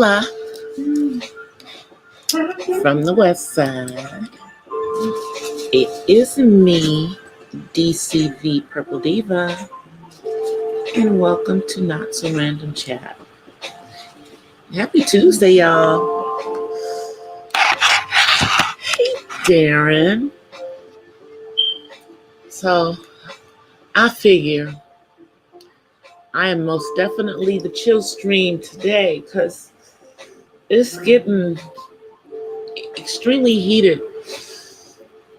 Hola from the west side. It is me, DCThePurpleDiva, and welcome to Not So Random Chat. Happy Tuesday, y'all. Hey, Darren. So, I figure I am most definitely the chill stream today because it's getting extremely heated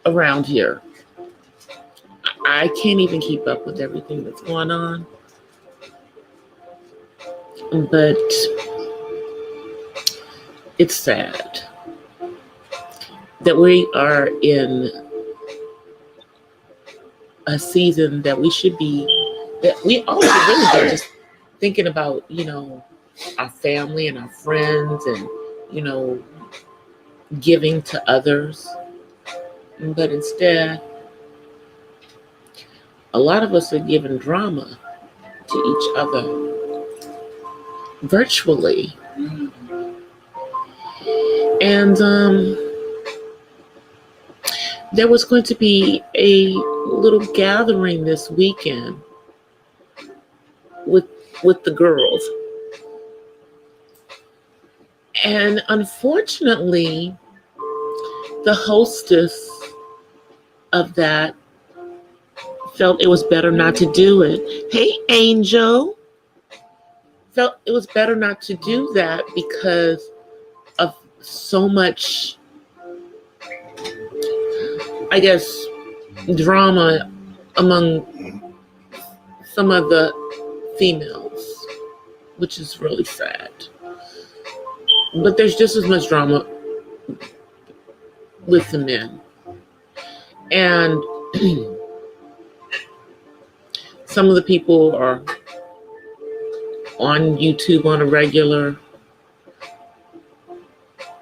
around here. I can't even keep up with everything that's going on. But it's sad that we are in a season that we should be, that we all should really be just thinking about, our family and our friends and, giving to others. But instead, a lot of us are giving drama to each other virtually. And there was going to be a little gathering this weekend with the girls. And unfortunately, the hostess of that felt it was better not to do it. Hey, Angel. Felt it was better not to do that because of so much, I guess, drama among some of the females, which is really sad. But there's just as much drama with the men. And some of the people are on YouTube on a regular.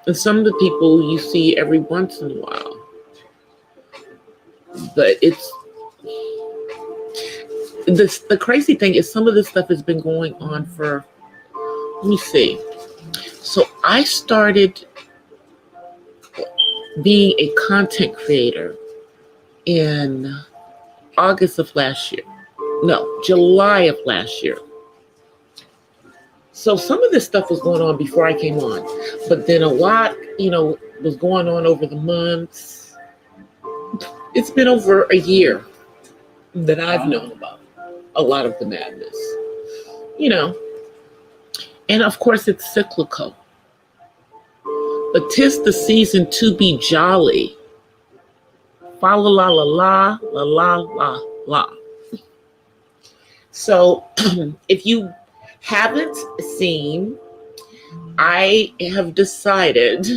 And some of the people you see every once in a while. But the crazy thing is some of this stuff has been going on for, let me see. So I started being a content creator in August of last year. No, July of last year. So some of this stuff was going on before I came on. But then a lot, was going on over the months. It's been over a year that I've known about a lot of the madness. And of course it's cyclical. But 'tis the season to be jolly. Fa la la la la la la la la. So if you haven't seen, I have decided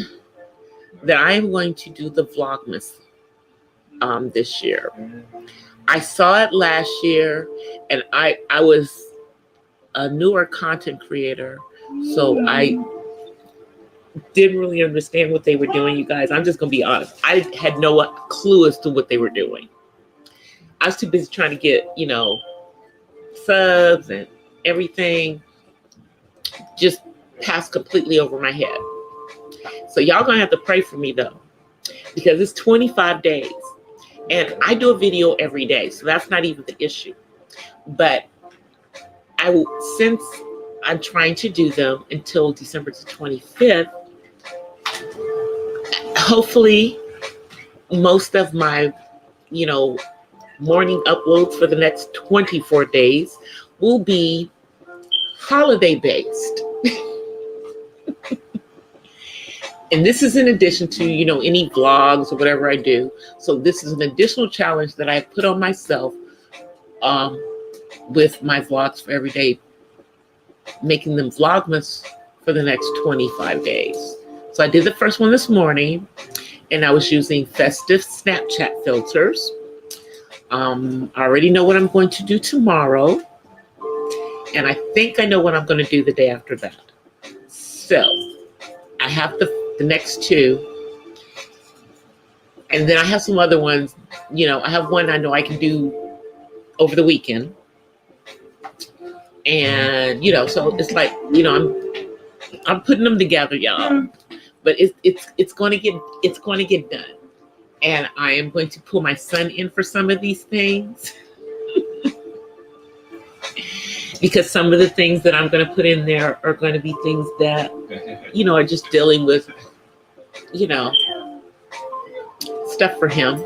that I am going to do the Vlogmas this year. I saw it last year, and I was a newer content creator, so I didn't really understand what they were doing, you guys. I'm just going to be honest. I had no clue as to what they were doing. I was too busy trying to get, subs and everything just passed completely over my head. So y'all going to have to pray for me, though, because it's 25 days. And I do a video every day, so that's not even the issue. But since I'm trying to do them until December the 25th, hopefully most of my, morning uploads for the next 24 days will be holiday based. And this is in addition to, any vlogs or whatever I do. So this is an additional challenge that I put on myself with my vlogs for every day, making them Vlogmas for the next 25 days. So I did the first one this morning, and I was using festive Snapchat filters. I already know what I'm going to do tomorrow. And I think I know what I'm going to do the day after that. So I have the next two. And then I have some other ones. I have one I know I can do over the weekend. And, so it's like, I'm I'm putting them together, y'all. But it's going to get done. And I am going to pull my son in for some of these things. Because some of the things that I'm going to put in there are going to be things that, are just dealing with, stuff for him.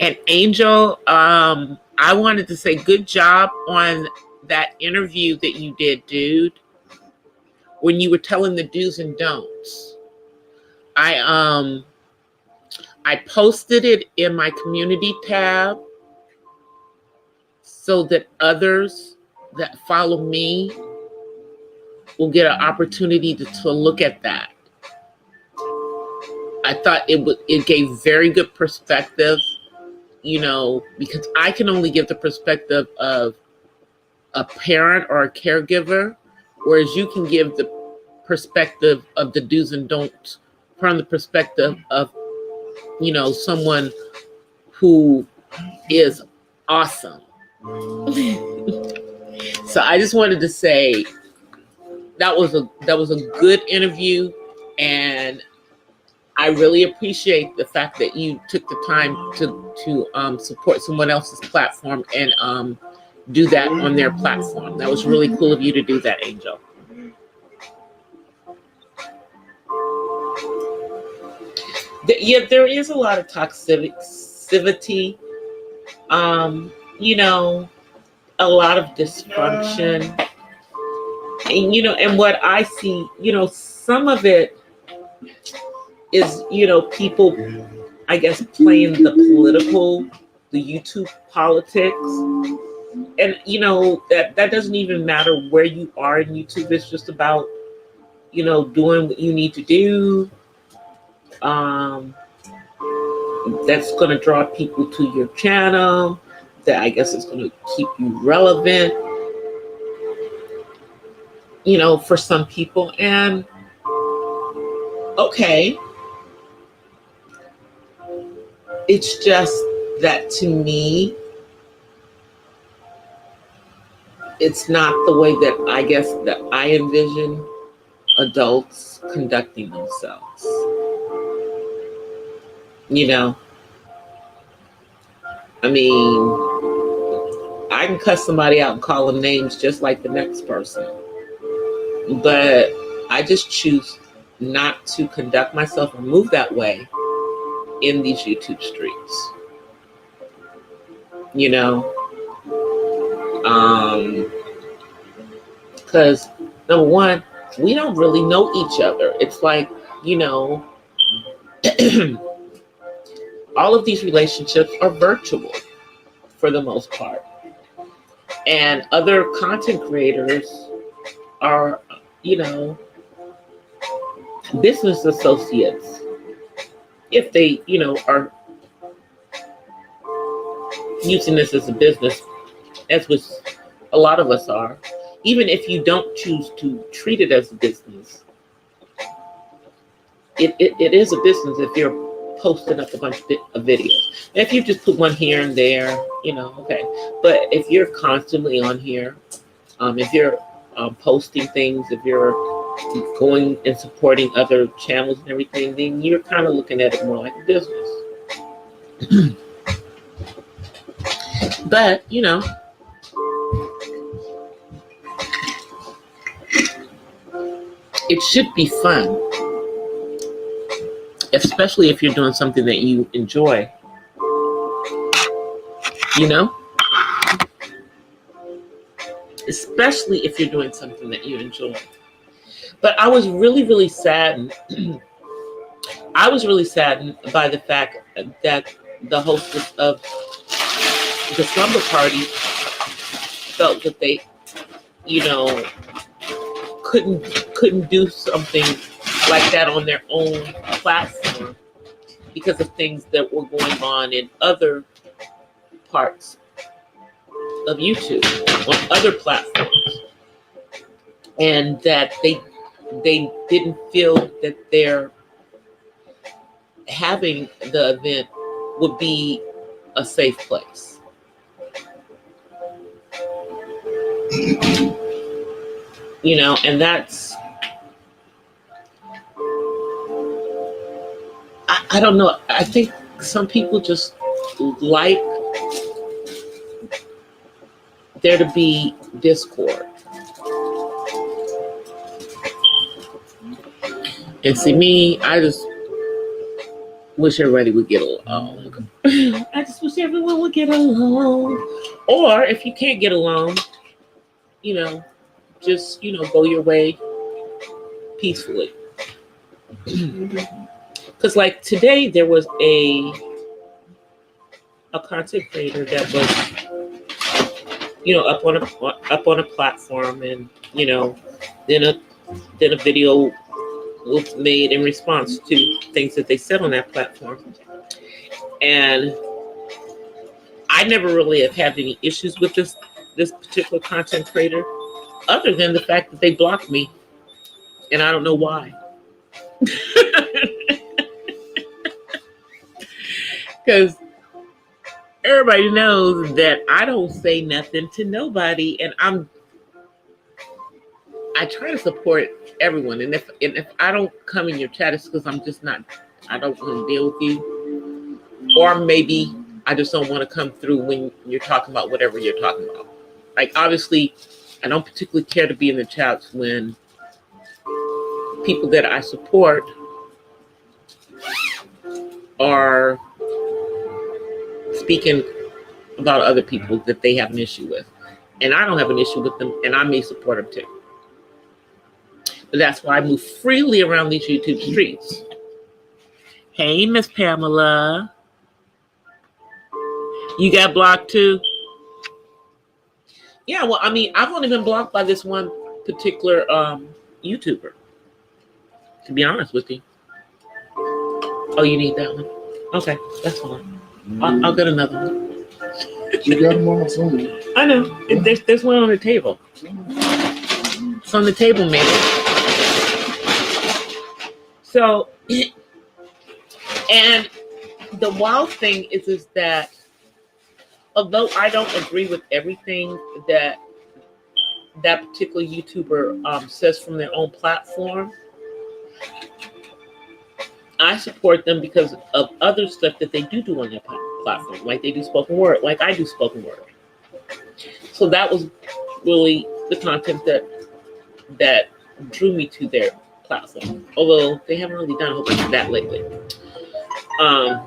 And Angel, I wanted to say good job on that interview that you did, dude. When you were telling the do's and don'ts. I posted it in my community tab so that others that follow me will get an opportunity to look at that. I thought it gave very good perspective, because I can only give the perspective of a parent or a caregiver, whereas you can give the perspective of the do's and don'ts from the perspective of, someone who is awesome. So I just wanted to say that was a good interview, and I really appreciate the fact that you took the time to support someone else's platform and do that on their platform. That was really cool of you to do that, Angel. Yeah, there is a lot of toxicity, a lot of dysfunction, and and what I see, some of it is, people, I guess, playing the YouTube politics. And, that doesn't even matter where you are in YouTube. It's just about, doing what you need to do. That's going to draw people to your channel. That I guess is going to keep you relevant, for some people. And, okay. It's just that to me, it's not the way that I guess that I envision adults conducting themselves. I mean, I can cuss somebody out and call them names just like the next person. But I just choose not to conduct myself or move that way in these YouTube streets. Because number one, we don't really know each other. It's like, all of these relationships are virtual for the most part. And other content creators are, business associates. If they, are using this as a business, as which a lot of us are, even if you don't choose to treat it as a business, it is a business if you're posting up a bunch of videos. And if you just put one here and there, okay. But if you're constantly on here, if you're posting things, if you're going and supporting other channels and everything, then you're kind of looking at it more like a business. But, it should be fun. Especially if you're doing something that you enjoy. Especially if you're doing something that you enjoy. But I was really, really saddened. I was really saddened by the fact that the hostess of the slumber party felt that they, couldn't do something like that on their own platform because of things that were going on in other parts of YouTube, on other platforms, and that they didn't feel that their having the event would be a safe place. And that's I don't know. I think some people just like there to be discord. And see me, I just wish everybody would get along. I just wish everyone would get along. Or if you can't get along, just, go your way peacefully. Because like today there was a content creator that was, up on a platform, and then a video was made in response to things that they said on that platform. And I never really have had any issues with this particular content creator, other than the fact that they blocked me, and I don't know why. Because everybody knows that I don't say nothing to nobody, and I try to support everyone. And if I don't come in your chat, it's because I don't want to deal with you, or maybe I just don't want to come through when you're talking about whatever you're talking about. Like, obviously, I don't particularly care to be in the chats when people that I support are speaking about other people that they have an issue with. And I don't have an issue with them, and I may support them too. But that's why I move freely around these YouTube streets. Hey, Miss Pamela. You got blocked too? Yeah, well, I mean, I've only been blocked by this one particular YouTuber, to be honest with you. Oh, you need that one? Okay, that's fine. I'll get another one. You got them on Zoom. I know. There's one on the table. It's on the table, maybe. So, and the wild thing is that although I don't agree with everything that particular YouTuber says from their own platform, I support them because of other stuff that they do on their platform. Like they do spoken word, like I do spoken word. So that was really the content that drew me to their platform. Although they haven't really done a whole bunch of that lately. Let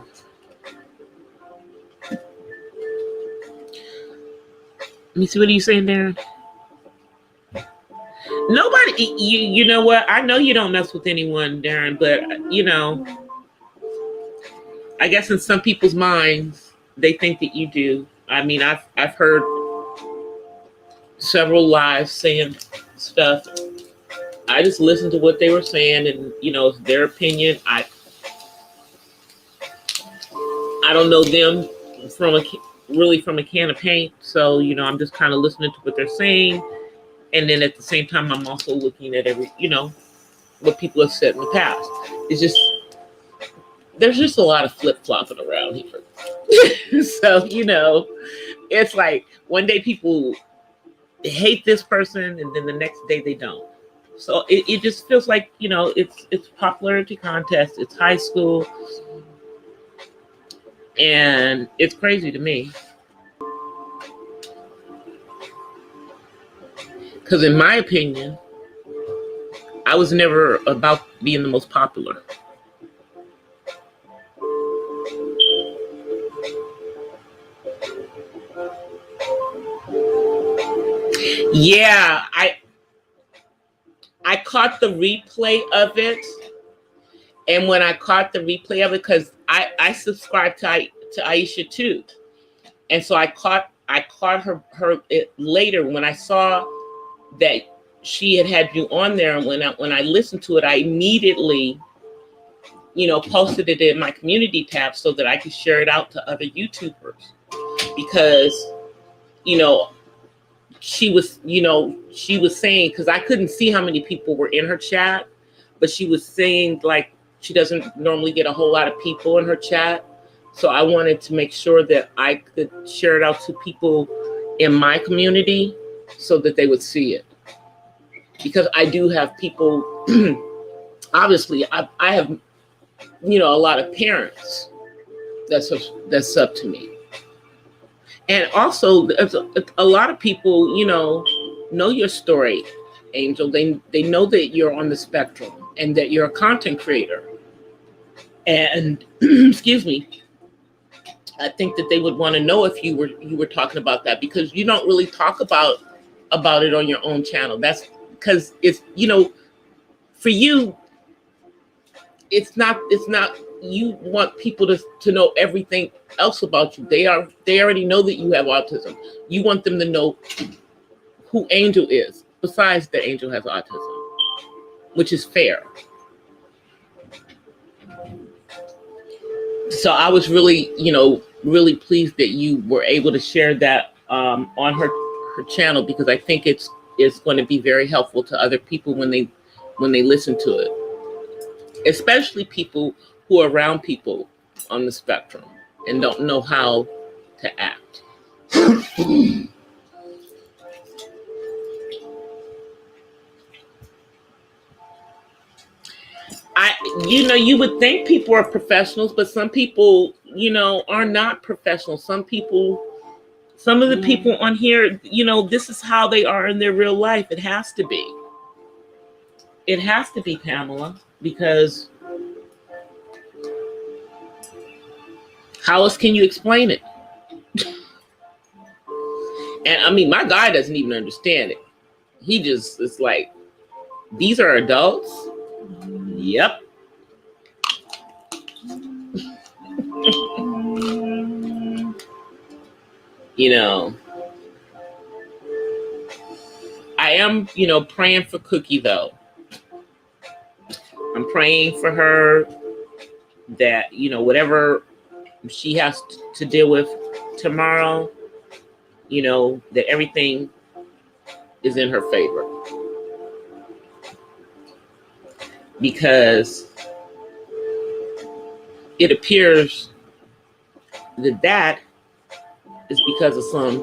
me see, what are you saying, Darren? Nobody, you know what? I know you don't mess with anyone, Darren, but I guess in some people's minds, they think that you do. I mean, I've heard several lives saying stuff. I just listened to what they were saying, and it's their opinion. I don't know them from a can of paint, so I'm just kind of listening to what they're saying, and then at the same time I'm also looking at what people have said in the past. It's just there's just a lot of flip-flopping around here. So it's like one day people hate this person and then the next day they don't. So it just feels like it's popularity contest, it's high school. And it's crazy to me. Because in my opinion, I was never about being the most popular. Yeah, I caught the replay of it. And when I caught the replay of it, because I subscribed to Aisha too, and so I caught her later when I saw that she had you on there. And when I listened to it, I immediately posted it in my community tab so that I could share it out to other YouTubers, because she was saying, because I couldn't see how many people were in her chat, but she was saying like she doesn't normally get a whole lot of people in her chat. So I wanted to make sure that I could share it out to people in my community so that they would see it. Because I do have people, obviously, I have a lot of parents that's up to me. And also, there's a lot of people, know your story, Angel. They know that you're on the spectrum and that you're a content creator. And excuse me, I think that they would want to know if you were talking about that, because you don't really talk about it on your own channel. That's because it's for you, it's not you want people to know everything else about you. They already know that you have autism. You want them to know who Angel is, besides that Angel has autism, which is fair. So I was really, really pleased that you were able to share that on her channel, because I think it's going to be very helpful to other people when they listen to it, especially people who are around people on the spectrum and don't know how to act. You would think people are professionals, but some people, are not professionals. Some of the people on here, this is how they are in their real life. It has to be. It has to be, Pamela, because how else can you explain it? And I mean, my guy doesn't even understand it. He just is like, these are adults? Yep. I am, praying for Cookie, though. I'm praying for her that, whatever she has to deal with tomorrow, that everything is in her favor. Because it appears that is because of some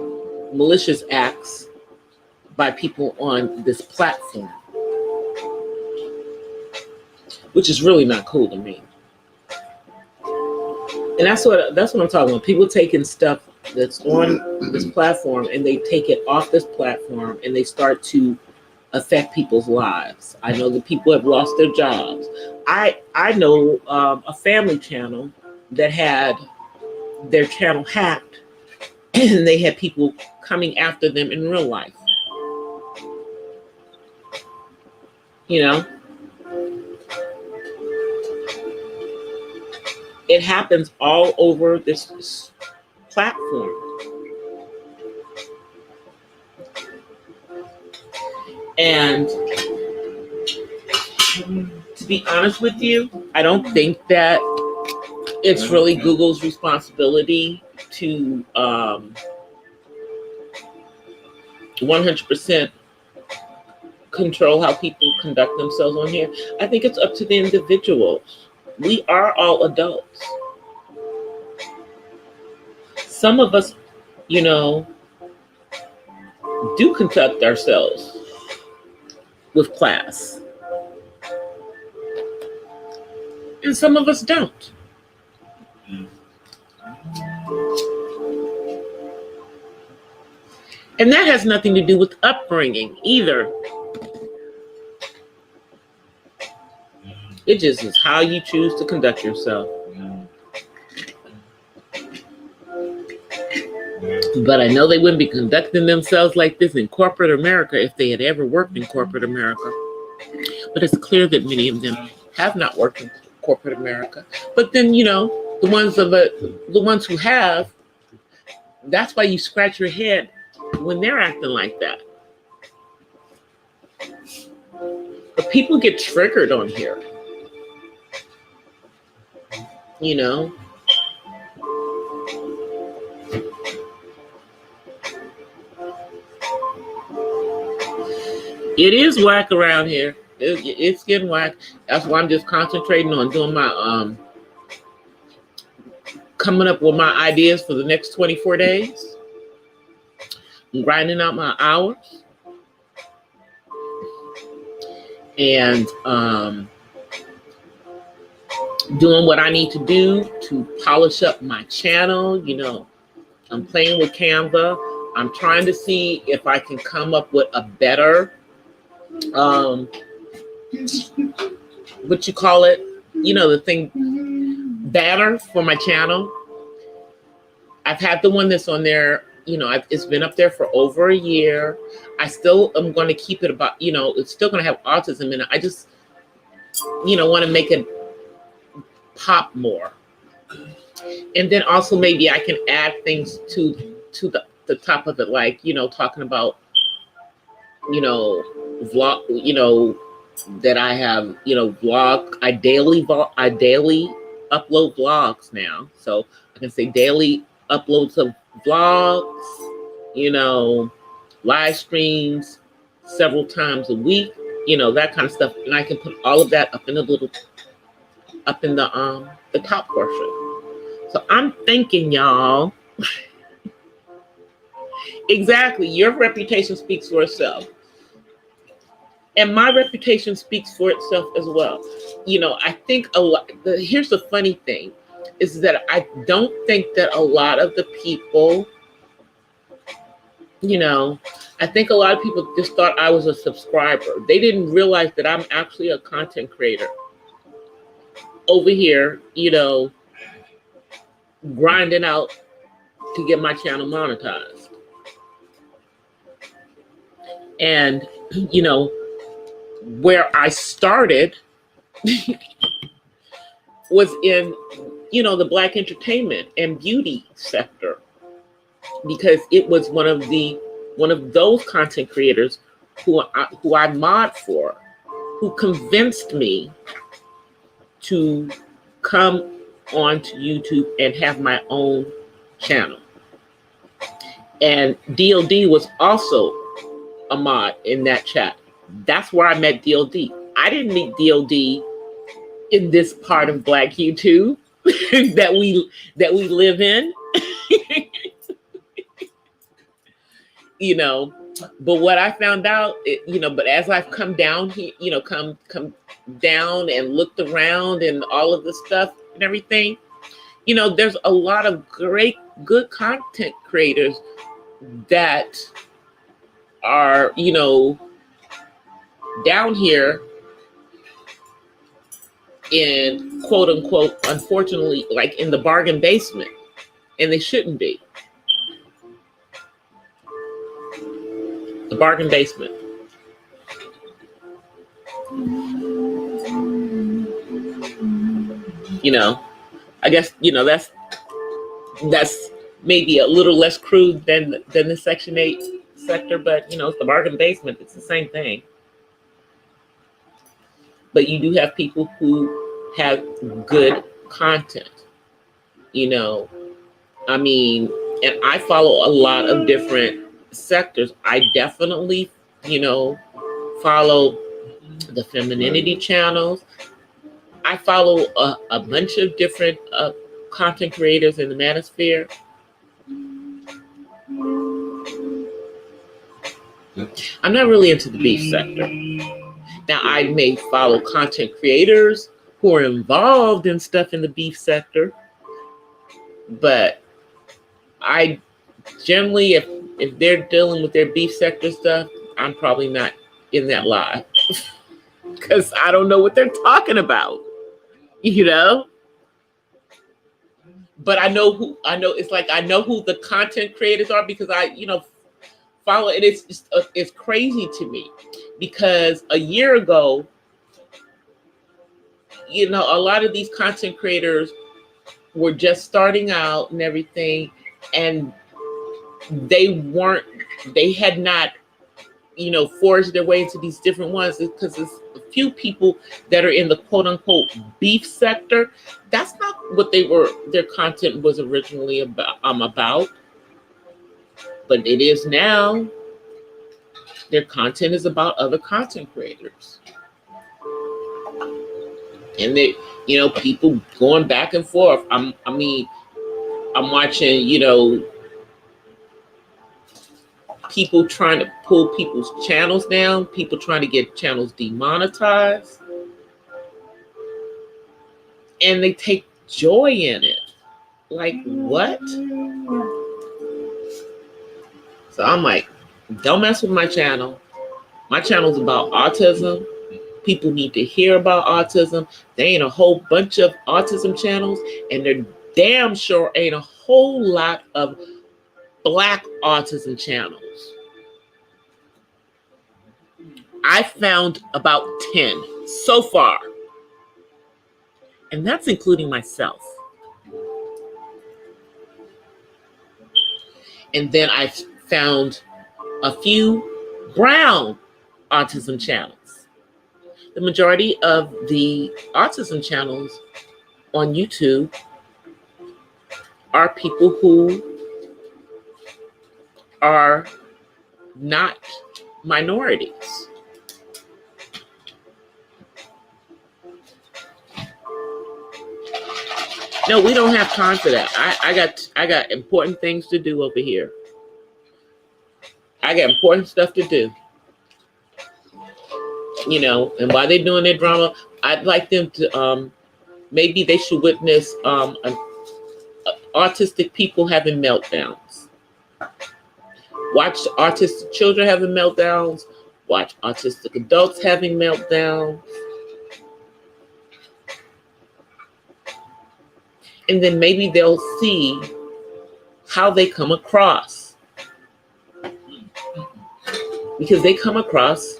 malicious acts by people on this platform, which is really not cool to me. And that's what I'm talking about. People taking stuff that's on this platform and they take it off this platform and they start to affect people's lives. I know that people have lost their jobs. I know a family channel that had their channel hacked, and they had people coming after them in real life. It happens all over this platform. And to be honest with you, I don't think that it's really Google's responsibility to 100% control how people conduct themselves on here. I think it's up to the individuals. We are all adults. Some of us, do conduct ourselves with class. And some of us don't. And that has nothing to do with upbringing either. It just is how you choose to conduct yourself. But I know they wouldn't be conducting themselves like this in corporate America if they had ever worked in corporate America. But it's clear that many of them have not worked in corporate America. But then, the ones who have, that's why you scratch your head when they're acting like that. But people get triggered on here. It is whack around here. It's getting whack. That's why I'm just concentrating on doing my coming up with my ideas for the next 24 days. I'm grinding out my hours. And doing what I need to do to polish up my channel. You know, I'm playing with Canva. I'm trying to see if I can come up with a better, what you call it, you know, the thing, banner for my channel. I've had the one that's on there, you know, it's been up there for over a year. I still am going to keep it about, you know, it's still going to have autism in it. I just, you know, want to make it pop more. And then also maybe I can add things to the top of it, like, you know, talking about, you know, vlog, you know, that I have, you know, I daily upload vlogs now. So I can say daily uploads of vlogs, you know, live streams several times a week, you know, that kind of stuff. And I can put all of that up in the top portion. So I'm thinking, y'all, exactly, your reputation speaks for itself. And my reputation speaks for itself as well. You know, I think here's the funny thing, is that I don't think that a lot of the people, you know, I think a lot of people just thought I was a subscriber. They didn't realize that I'm actually a content creator over here, you know, grinding out to get my channel monetized. And, you know, where I started was in, you know, the Black entertainment and beauty sector, because it was one of those content creators who I mod for, who convinced me to come onto YouTube and have my own channel. And DLD was also a mod in that chat. That's where I met DLD. I didn't meet DLD in this part of Black YouTube that we live in. You know, but what I found out, you know, but as I've come down here, you know, come down and looked around and all of the stuff and everything, you know, there's a lot of good content creators that are, you know, down here in, quote unquote, unfortunately, like in the bargain basement, and they shouldn't be. The bargain basement. You know, I guess, you know, that's maybe a little less crude than the Section 8 sector, but, you know, it's the bargain basement. It's the same thing. But you do have people who have good content, you know. I mean, and I follow a lot of different sectors. I definitely, you know, follow the femininity channels. I follow a bunch of different content creators in the manosphere. I'm not really into the beef sector. Now, I may follow content creators who are involved in stuff in the beef sector, but I generally, if they're dealing with their beef sector stuff, I'm probably not in that live because I don't know what they're talking about, you know. But I know who the content creators are because I, you know, follow it. It's crazy to me because a year ago, you know, a lot of these content creators were just starting out and everything, and they had not, you know, forged their way into these different ones, because there's a few people that are in the quote unquote beef sector. That's not what their content was originally about, but it is now. Their content is about other content creators. And they, you know, people going back and forth. I'm watching, you know, people trying to pull people's channels down, people trying to get channels demonetized. and they take joy in it. Like, what? So I'm like, don't mess with my channel. My channel's about autism. People need to hear about autism. There ain't a whole bunch of autism channels, and there damn sure ain't a whole lot of Black autism channels. I found about 10 so far, and that's including myself. And then I found a few brown autism channels. The majority of the autism channels on YouTube are people who are not minorities. No, we don't have time for that. I got important things to do over here. I got important stuff to do. You know, and while they're doing their drama, I'd like them to maybe they should witness autistic people having meltdowns. Watch autistic children having meltdowns. Watch autistic adults having meltdowns. And then maybe they'll see how they come across. Because they come across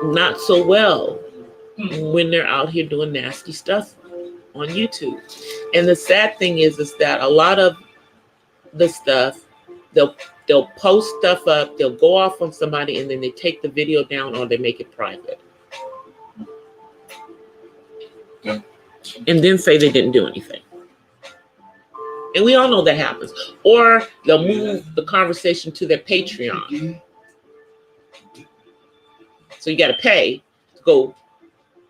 not so well when they're out here doing nasty stuff on YouTube. And the sad thing is that a lot of the stuff, they'll post stuff up, they'll go off on somebody, and then they take the video down or they make it private. Okay. And then say they didn't do anything. And we all know that happens. Or they'll move the conversation to their Patreon. So you got to pay to go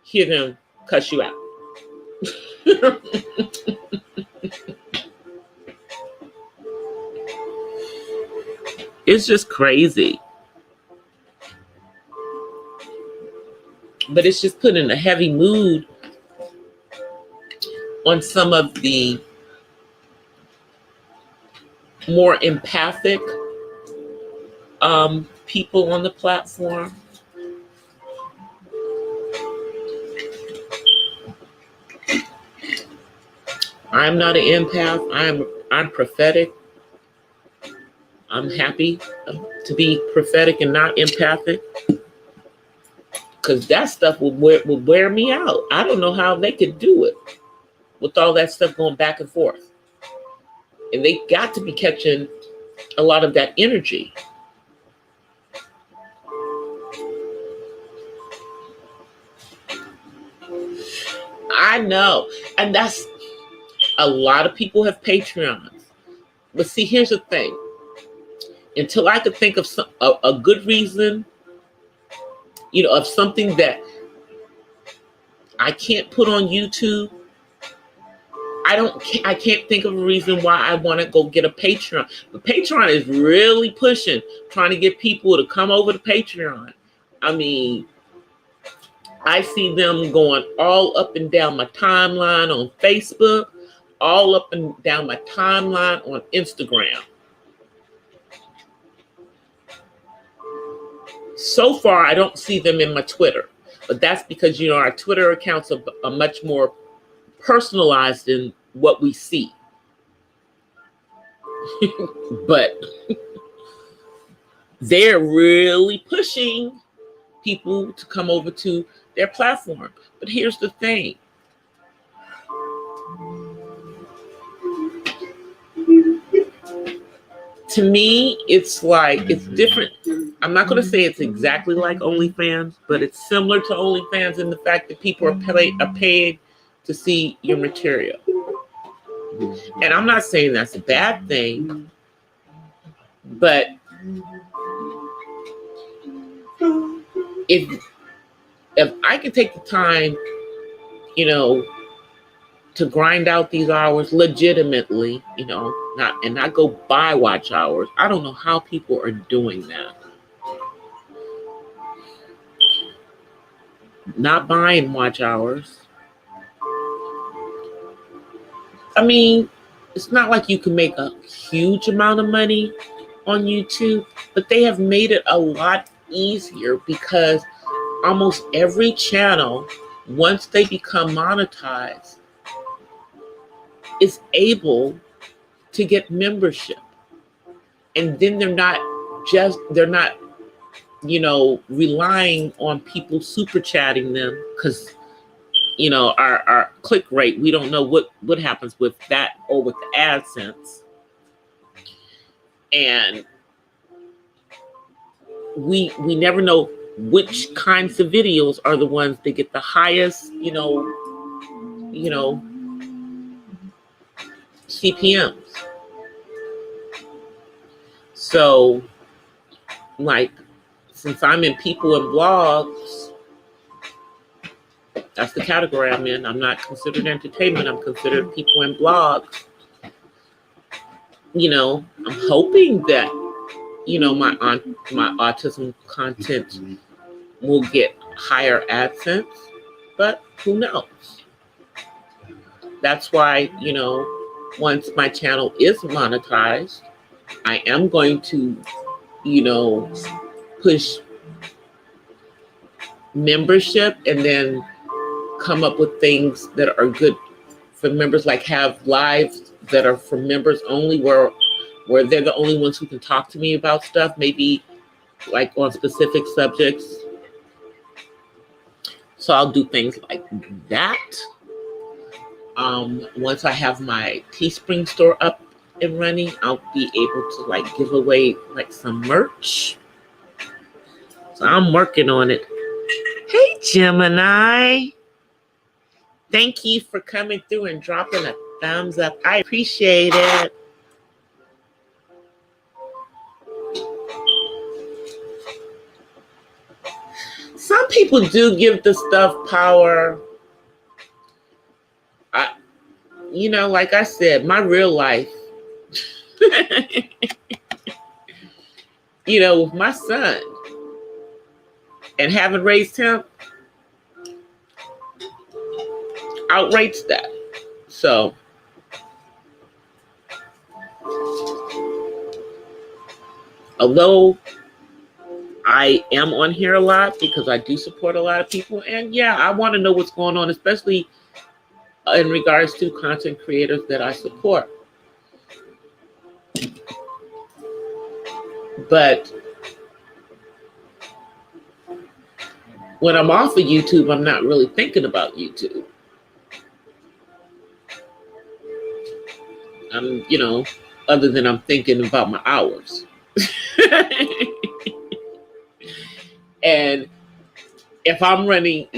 hear them cuss you out. It's just crazy. But it's just putting a heavy mood on some of the more empathic people on the platform. I'm not an empath. I'm prophetic. I'm happy to be prophetic and not empathic, because that stuff will wear me out. I don't know how they could do it with all that stuff going back and forth. And they got to be catching a lot of that energy. I know. And that's, a lot of people have Patreons. But see, here's the thing. Until I could think of a good reason, you know, of something that I can't put on YouTube, I can't think of a reason why I want to go get a Patreon. But Patreon is really pushing, trying to get people to come over to Patreon. I mean, I see them going all up and down my timeline on Facebook, all up and down my timeline on Instagram. So far, I don't see them in my Twitter, but that's because, you know, our Twitter accounts are much more personalized than what we see. But they're really pushing people to come over to their platform. But here's the thing. To me, it's like, it's different. I'm not going to say it's exactly like OnlyFans, but it's similar to OnlyFans in the fact that people are paid to see your material. And I'm not saying that's a bad thing, but if I can take the time, you know, to grind out these hours legitimately, you know, not go buy watch hours. I don't know how people are doing that. not buying watch hours. I mean, it's not like you can make a huge amount of money on YouTube, but they have made it a lot easier because almost every channel, once they become monetized, is able to get membership. And then they're not, relying on people super chatting them because, our click rate, we don't know what happens with that or with the AdSense. And we never know which kinds of videos are the ones that get the highest, CPMs. So, like, since I'm in people and blogs, that's the category I'm in. I'm not considered entertainment. I'm considered people and blogs. I'm hoping that, my autism content will get higher AdSense, but who knows? That's why, once my channel is monetized, I am going to, push membership and then come up with things that are good for members, like have lives that are for members only, where they're the only ones who can talk to me about stuff, maybe like on specific subjects. So I'll do things like that. Once I have my Teespring store up and running, I'll be able to give away some merch. So I'm working on it. Hey, Gemini. Thank you for coming through and dropping a thumbs up. I appreciate it. Some people do give the stuff power. Like I said, my real life, with my son and having raised him, outrates that. So, although I am on here a lot because I do support a lot of people, and yeah, I want to know what's going on, especially in regards to content creators that I support. But when I'm off of YouTube, I'm not really thinking about YouTube. I'm, other than I'm thinking about my hours. And if I'm running,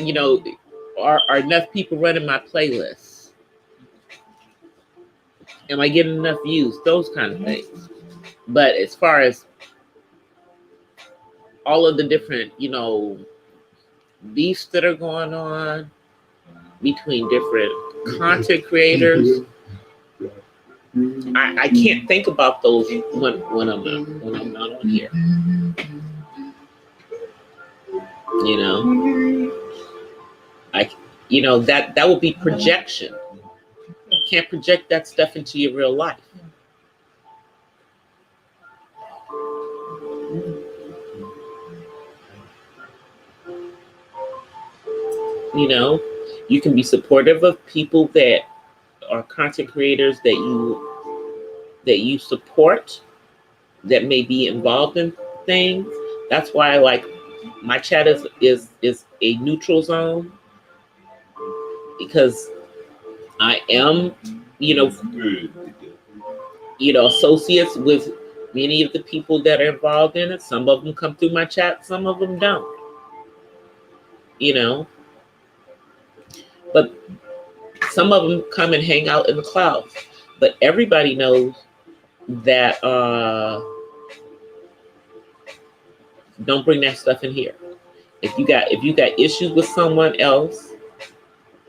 are enough people running my playlists? Am I getting enough views? Those kind of things. But as far as all of the different, beefs that are going on between different content creators, I can't think about those when I'm not on here. That would be projection. You can't project that stuff into your real life. You can be supportive of people that are content creators that you support, that may be involved in things. That's why I like my chat is a neutral zone, because I am, associates with many of the people that are involved in it. Some of them come through my chat, some of them don't. But some of them come and hang out in the clouds. But everybody knows that don't bring that stuff in here. If you got issues with someone else,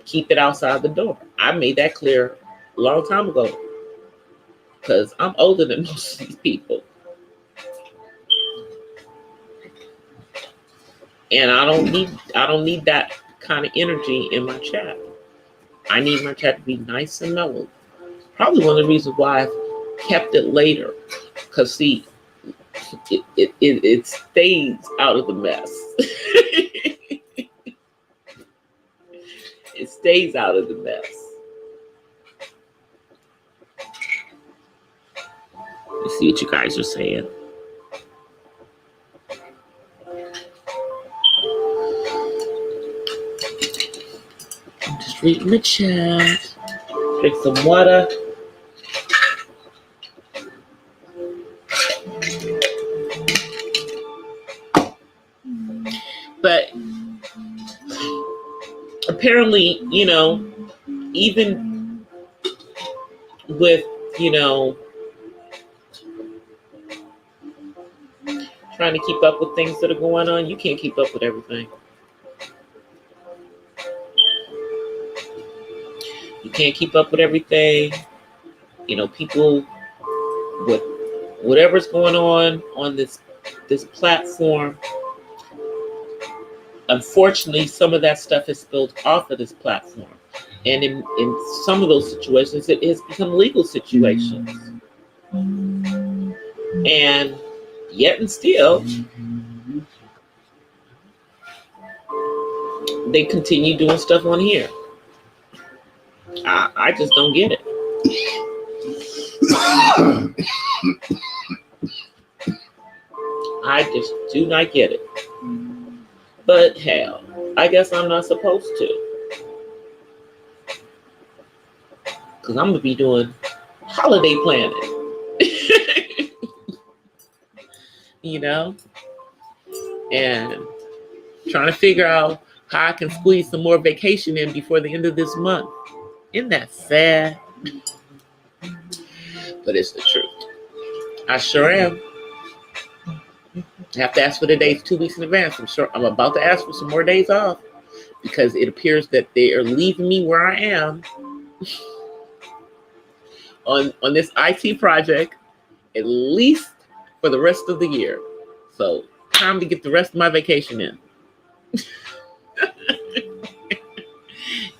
keep it outside the door. I made that clear a long time ago, because I'm older than most of these people. And I don't need that kind of energy in my chat. I need my chat to be nice and mellow. Probably one of the reasons why I've kept it later. Because, see, it stays out of the mess. It stays out of the mess. Let's see what you guys are saying. I'm just reading the chat. Drink some water. But apparently, even with, trying to keep up with things that are going on, you can't keep up with everything. You can't keep up with everything. People with whatever's going on this platform. Unfortunately, some of that stuff is spilled off of this platform. And in some of those situations, it has become legal situations. And yet and still, they continue doing stuff on here. I just don't get it. I just do not get it. But hell, I guess I'm not supposed to. Because I'm going to be doing holiday planning. And trying to figure out how I can squeeze some more vacation in before the end of this month. Isn't that sad? But it's the truth. I sure am. I have to ask for the dates 2 weeks in advance. I'm about to ask for some more days off because it appears that they are leaving me where I am on this IT project, at least for the rest of the year. So time to get the rest of my vacation in.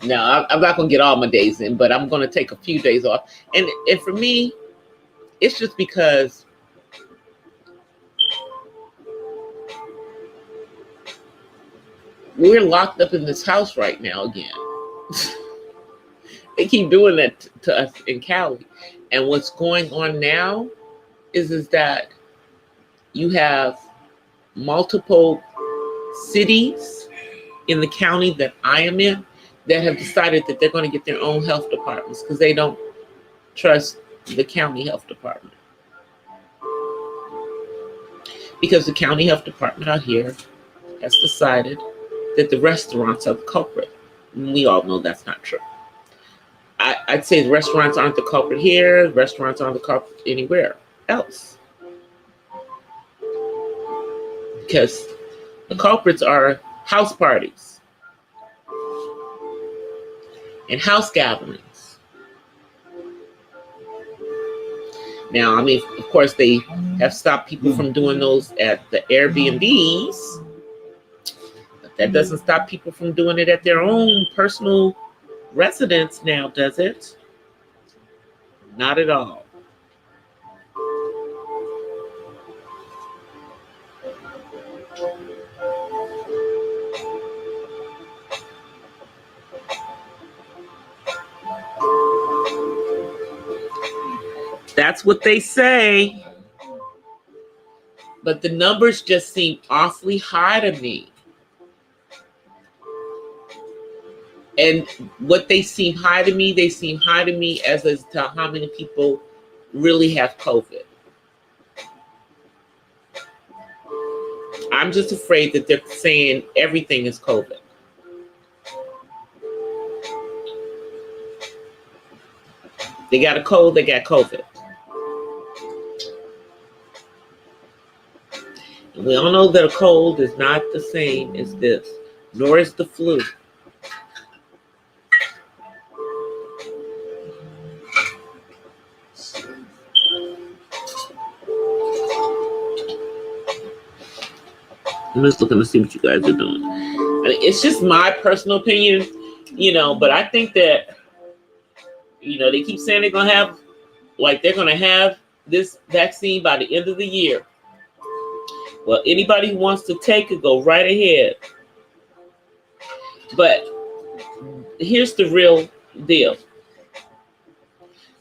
No, I'm not going to get all my days in, but I'm going to take a few days off. And for me, it's just because we're locked up in this house right now again. They keep doing that to us in Cali. And what's going on now is that you have multiple cities in the county that I am in that have decided that they're going to get their own health departments because they don't trust the county health department. Because the county health department out here has decided that the restaurants are the culprit. And we all know that's not true. I'd say the restaurants aren't the culprit here. The restaurants aren't the culprit anywhere else. Because the culprits are house parties and house gatherings. Now, I mean, of course, they have stopped people from doing those at the Airbnbs, but that doesn't stop people from doing it at their own personal residence now, does it? Not at all. That's what they say. But the numbers just seem awfully high to me. And what they seem high to me, as to how many people really have COVID. I'm just afraid that they're saying everything is COVID. They got a cold, they got COVID. And we all know that a cold is not the same as this, nor is the flu. I'm just looking to see what you guys are doing. mean, it's just my personal opinion, but I think that, they keep saying they're going to have this vaccine by the end of the year. Well, anybody who wants to take it, go right ahead. But here's the real deal.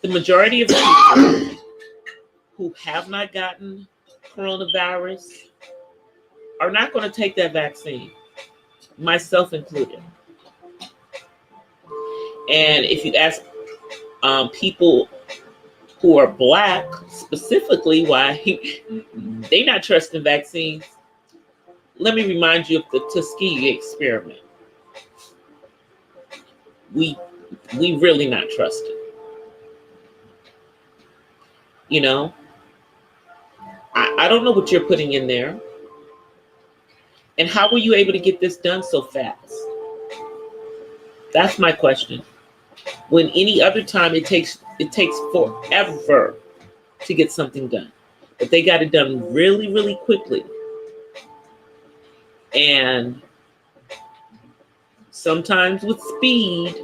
The majority of people who have not gotten coronavirus are not going to take that vaccine, myself included. And if you ask people who are Black specifically why they not trusting vaccines, let me remind you of the Tuskegee experiment. We really not trusted. I don't know what you're putting in there. And how were you able to get this done so fast? That's my question. When any other time it takes forever to get something done. But they got it done really, really quickly. And sometimes with speed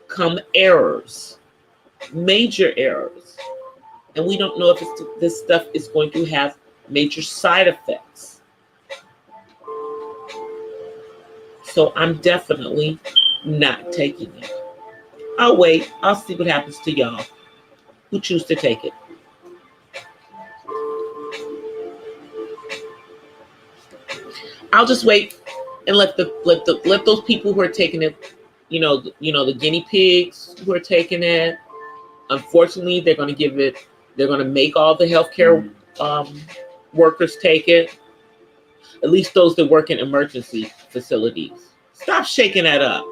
come errors, major errors. And we don't know if this stuff is going to have major side effects. So I'm definitely not taking it. I'll wait. I'll see what happens to y'all who choose to take it. I'll just wait and let those people who are taking it, the guinea pigs who are taking it. Unfortunately, they're going to make all the healthcare workers take it. At least those that work in emergency facilities. Stop shaking that up.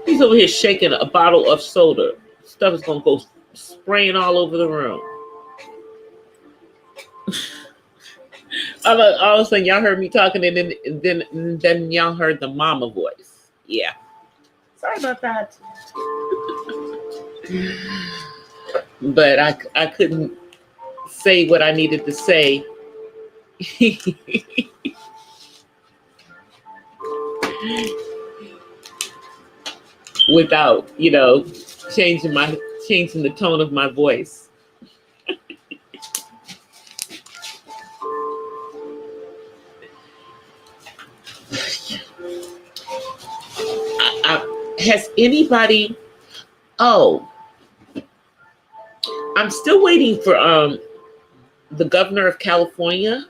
He's over here shaking a bottle of soda. Stuff is going to go spraying all over the room. All of a sudden, y'all heard me talking, and then y'all heard the mama voice. Yeah. Sorry about that. But I couldn't say what I needed to say. Without, changing the tone of my voice. Has anybody? Oh, I'm still waiting for the governor of California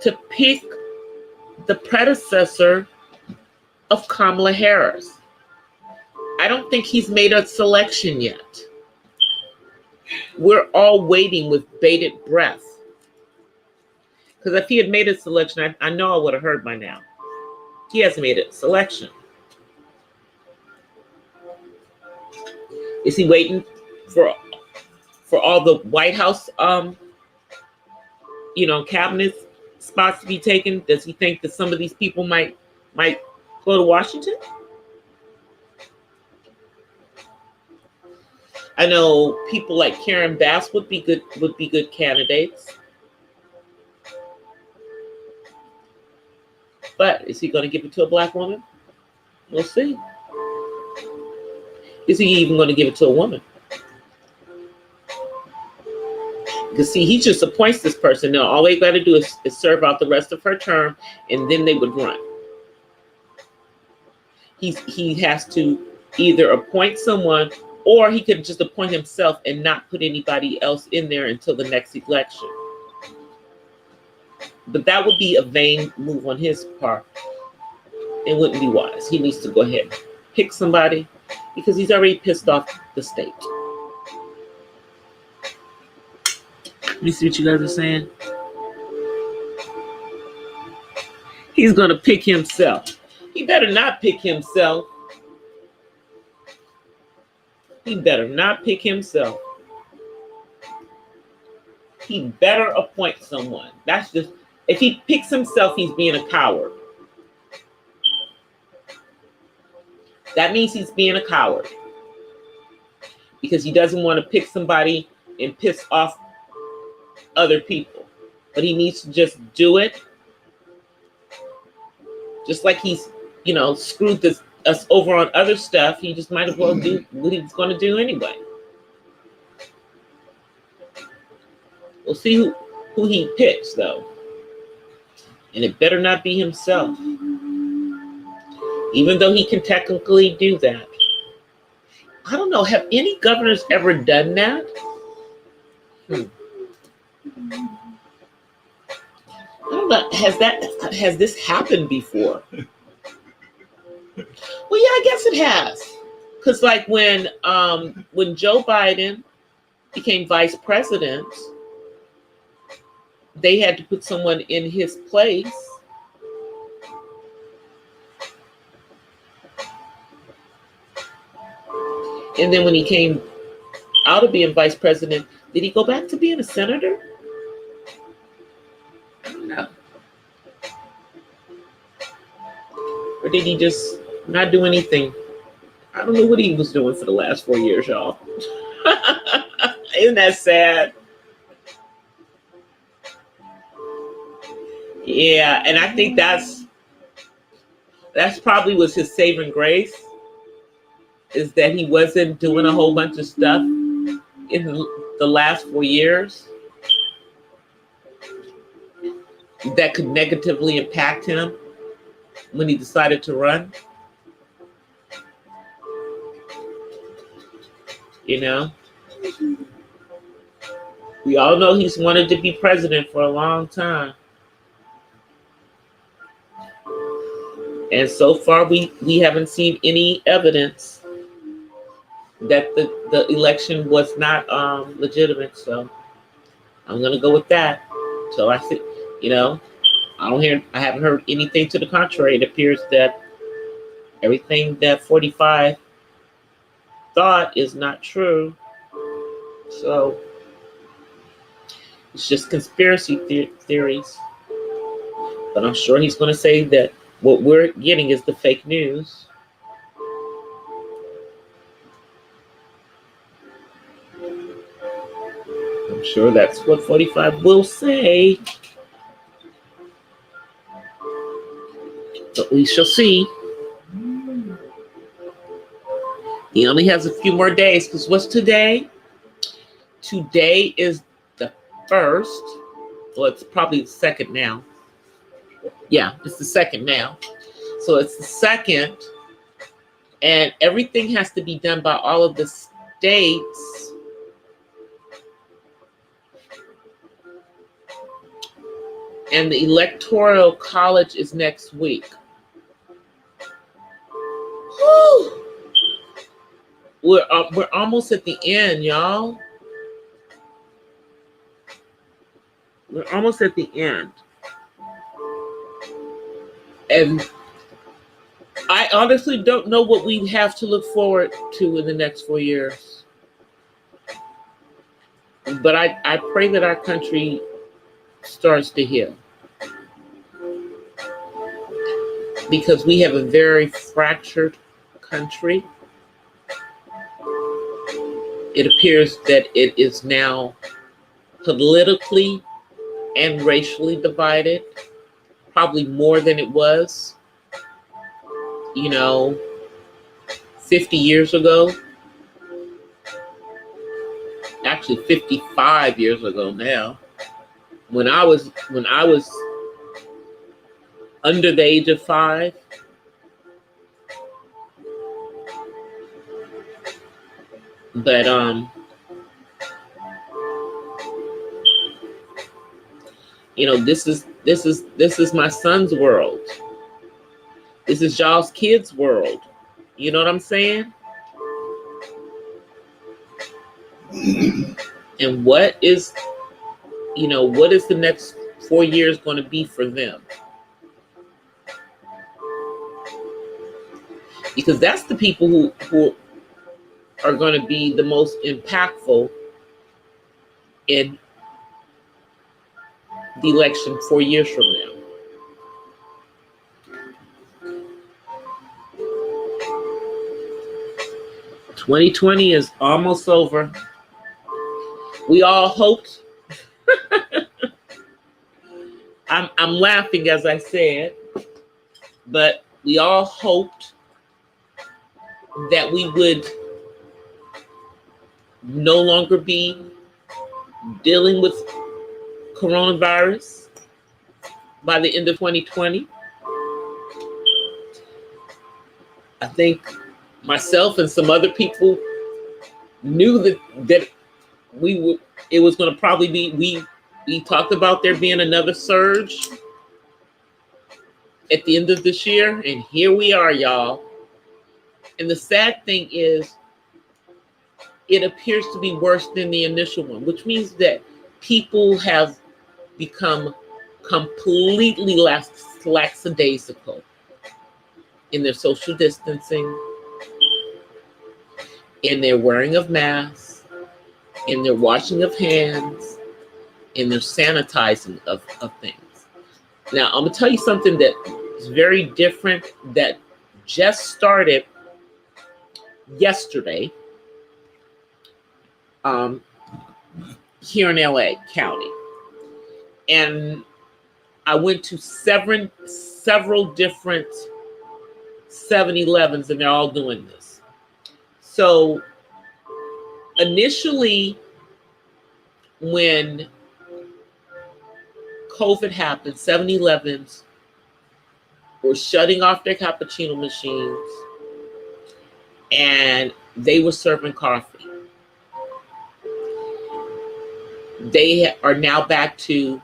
to pick the predecessor of Kamala Harris. I don't think he's made a selection yet. We're all waiting with bated breath. Because if he had made a selection, I know I would have heard by now. He hasn't made a selection. Is he waiting for all the White House, cabinet spots to be taken? Does he think that some of these people might go to Washington? I know people like Karen Bass would be good candidates. But is he going to give it to a Black woman? We'll see. Is he even going to give it to a woman? Because see, he just appoints this person. Now, all they got to do is serve out the rest of her term, and then they would run. He has to either appoint someone, or he could just appoint himself and not put anybody else in there until the next election. But that would be a vain move on his part. It wouldn't be wise. He needs to go ahead and pick somebody because he's already pissed off the state. Let me see what you guys are saying. He's going to pick himself. He better not pick himself. He better not pick himself. He better appoint someone. That's just, if he picks himself, he's being a coward. That means he's being a coward. Because he doesn't want to pick somebody and piss off other people. but he needs to just do it. Just like he's, screwed us over on other stuff, he just might as well do what he was going to do anyway. We'll see who he picks, though. And it better not be himself. Even though he can technically do that. I don't know, have any governors ever done that? I don't know, has this happened before? Well, yeah, I guess it has. Because like when Joe Biden became vice president, they had to put someone in his place. And then when he came out of being vice president, did he go back to being a senator? I don't know. Or did he just not do anything? I don't know what he was doing for the last 4 years, y'all. Isn't that sad? Yeah, and I think that's probably was his saving grace, is that he wasn't doing a whole bunch of stuff in the last 4 years that could negatively impact him when he decided to run. We all know he's wanted to be president for a long time. And so far, we haven't seen any evidence that the election was not legitimate. So I'm going to go with that. So I think, I haven't heard anything to the contrary. It appears that everything that 45 thought is not true. So it's just conspiracy theories. But I'm sure he's going to say that what we're getting is the fake news. I'm sure that's what 45 will say. But we shall see. He only has a few more days, because what's today? Today is the 1st. Well, it's probably the 2nd now. Yeah, it's the 2nd now. So it's the 2nd, and everything has to be done by all of the states. And the Electoral College is next week. Whew. We're almost at the end, y'all. We're almost at the end. And I honestly don't know what we have to look forward to in the next 4 years. But I pray that our country starts to heal. Because we have a very fractured country. It appears that it is now politically and racially divided, probably more than it was, 50 years ago. Actually 55 years ago now. When I was under the age of 5. But this is my son's world. This is y'all's kids' world. You know what I'm saying? And what is the next 4 years going to be for them? Because that's the people who are going to be the most impactful in the election 4 years from now. "2020 is almost over. We all hoped I'm laughing as I said, but we all hoped that we would no longer be dealing with coronavirus by the end of 2020. I think myself and some other people knew that we would. It was going to probably be. We talked about there being another surge at the end of this year, and here we are, y'all. And the sad thing is, it appears to be worse than the initial one, which means that people have become completely lackadaisical in their social distancing, in their wearing of masks, in their washing of hands, in their sanitizing of things. Now, I'm going to tell you something that is very different that just started yesterday here in LA County. And I went to several different 7-Elevens, and they're all doing this. So initially, when COVID happened, 7-Elevens were shutting off their cappuccino machines, and they were serving coffee. They are now back to,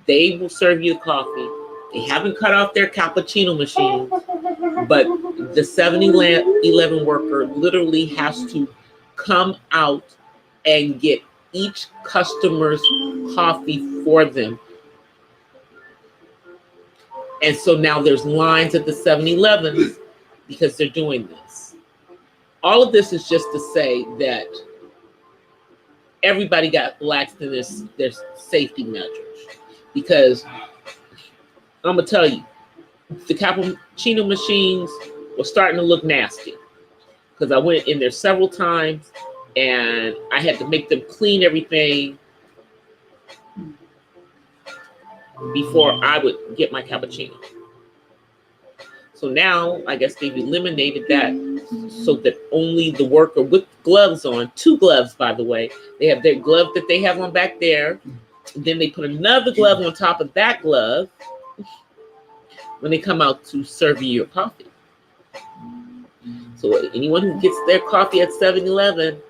they will serve you coffee. They haven't cut off their cappuccino machines, but the 7-Eleven worker literally has to come out and get each customer's coffee for them. And so now there's lines at the 7-Elevens because they're doing this. All of this is just to say that everybody got laxed in their safety measures, because I'm gonna tell you, the cappuccino machines were starting to look nasty, because I went in there several times and I had to make them clean everything before I would get my cappuccino. So now I guess they've eliminated that, so that only the worker with gloves on, 2 gloves, by the way, they have their glove that they have on back there. Then they put another glove on top of that glove when they come out to serve you your coffee. So anyone who gets their coffee at 7-Eleven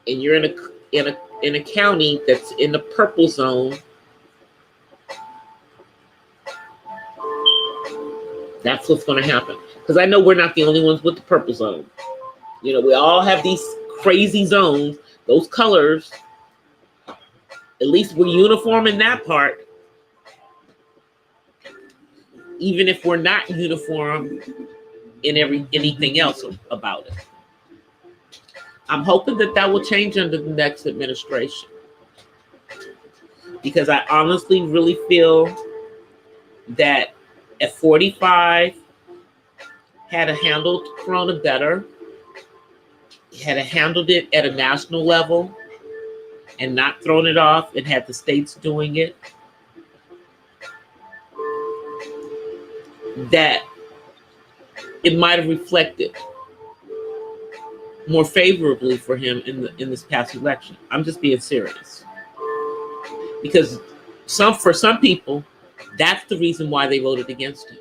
and you're in a county that's in the purple zone, that's what's going to happen. Because I know we're not the only ones with the purple zone. You know, we all have these crazy zones, those colors. At least we're uniform in that part. Even if we're not uniform in anything else about it. I'm hoping that will change under the next administration. Because I honestly really feel that at 45, had handled Corona better, had handled it at a national level and not thrown it off and had the states doing it, that it might have reflected more favorably for him in this past election. I'm just being serious. Because for some people, that's the reason why they voted against him.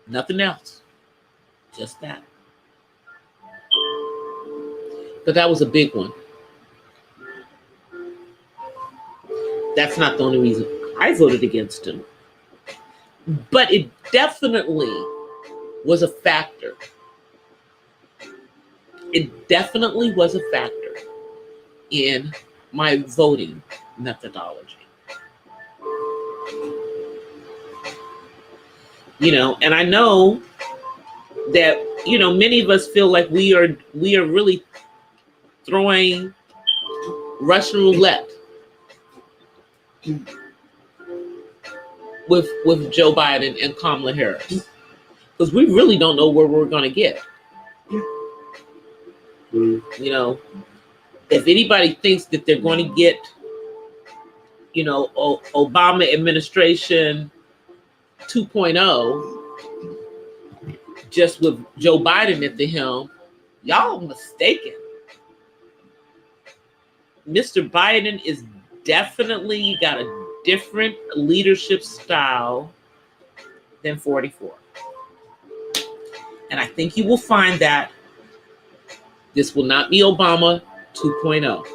Nothing else. Just that. But that was a big one. That's not the only reason I voted against him. But it definitely was a factor. It definitely was a factor in my voting methodology. You know, and I know that, you know, many of us feel like we are really throwing Russian roulette with Joe Biden and Kamala Harris, because we really don't know where we're going to get. You know, if anybody thinks that they're going to get Obama administration 2.0, just with Joe Biden at the helm, y'all mistaken. Mr. Biden is definitely got a different leadership style than 44. And I think you will find that this will not be Obama 2.0.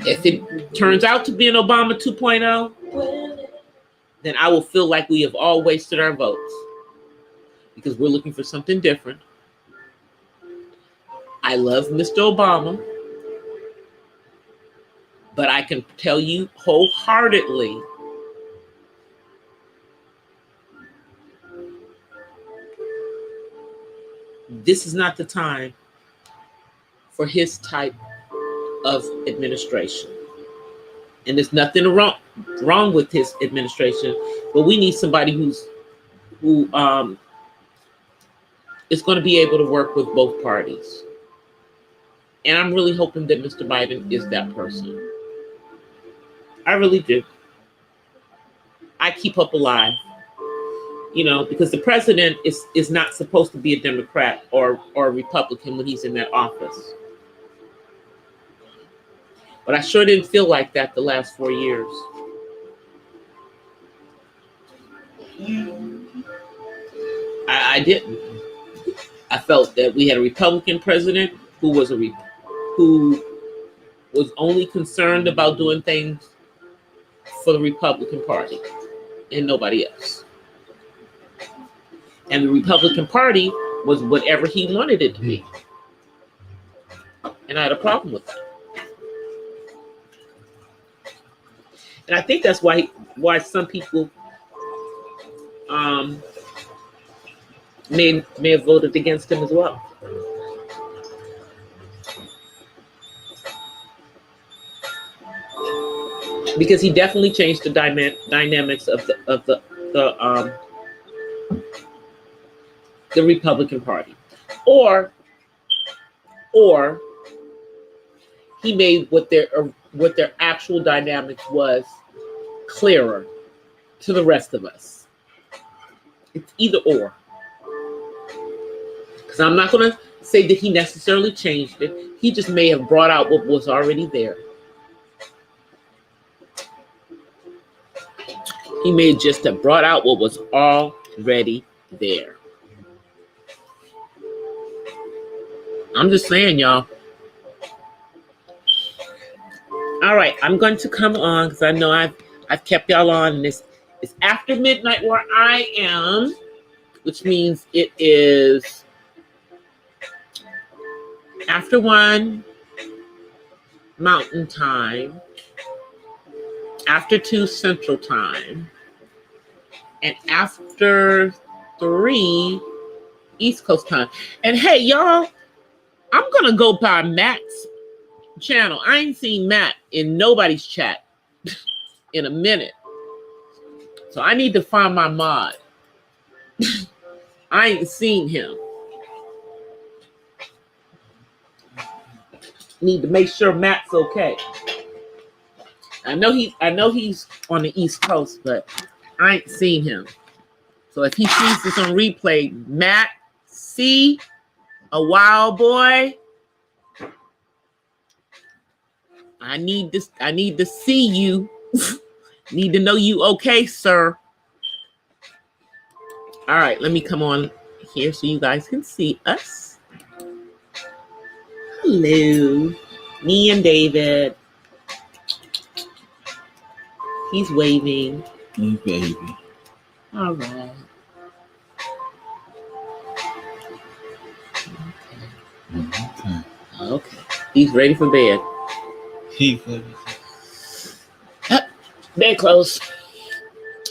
If it turns out to be an Obama 2.0, then I will feel like we have all wasted our votes because we're looking for something different. I love Mr. Obama, but I can tell you wholeheartedly this is not the time for his type of administration. And there's nothing wrong with his administration, but we need somebody who is going to be able to work with both parties. And I'm really hoping that Mr. Biden is that person. I really do. I keep hope alive, because the president is not supposed to be a Democrat or a Republican when he's in that office. But I sure didn't feel like that the last 4 years. I didn't. I felt that we had a Republican president who was only concerned about doing things for the Republican Party and nobody else. And the Republican Party was whatever he wanted it to be. And I had a problem with that. And I think that's why some people may have voted against him as well. Because he definitely changed the dynamics of the Republican Party, or he made what their actual dynamics was clearer to the rest of us. It's either or. Because I'm not going to say that he necessarily changed it. He just may have brought out what was already there. He may just have brought out what was already there. I'm just saying, y'all. All right, I'm going to come on because I know I've kept y'all on. And it's after midnight where I am, which means it is after 1 Mountain Time, after 2 Central Time, and after 3 East Coast Time. And hey, y'all, I'm going to go by Matt's channel. I ain't seen Matt in nobody's chat in a minute. So I need to find my mod. I ain't seen him. Need to make sure Matt's okay. I know he's on the East Coast, but I ain't seen him. So if he sees this on replay, Matt, see a wild boy. I need to see you. Need to know you okay, sir. All right, let me come on here so you guys can see us. Hello, me and David. He's waving. Hey, baby. All right. Okay. Okay. He's ready for bed. Bed close.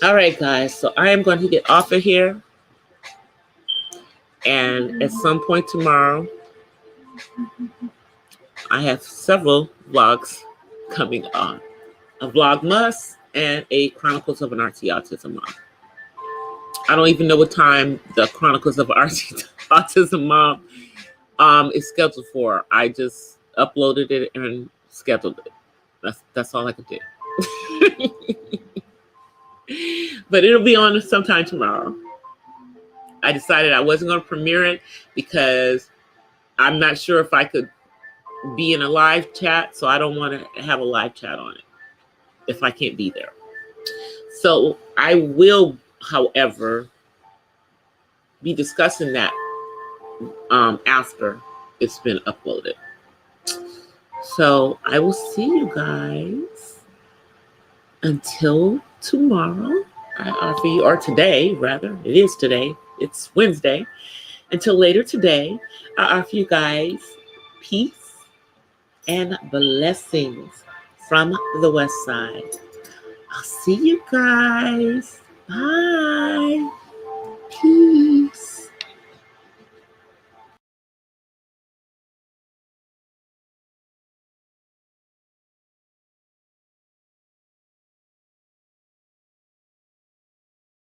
All right, guys. So I am going to get off of here. And at some point tomorrow, I have several vlogs coming on. A Vlogmas and a Chronicles of an RT Autism Mom. I don't even know what time the Chronicles of RT Autism Mom is scheduled for. I just uploaded it and scheduled it. That's all I could do. But it'll be on sometime tomorrow. I decided I wasn't going to premiere it because I'm not sure if I could be in a live chat, so I don't want to have a live chat on it if I can't be there. So I will, however, be discussing that after it's been uploaded. So I will see you guys until tomorrow. I offer you, or today, rather. It is today. It's Wednesday. Until later today, I offer you guys peace and blessings from the West Side. I'll see you guys. Bye. Peace.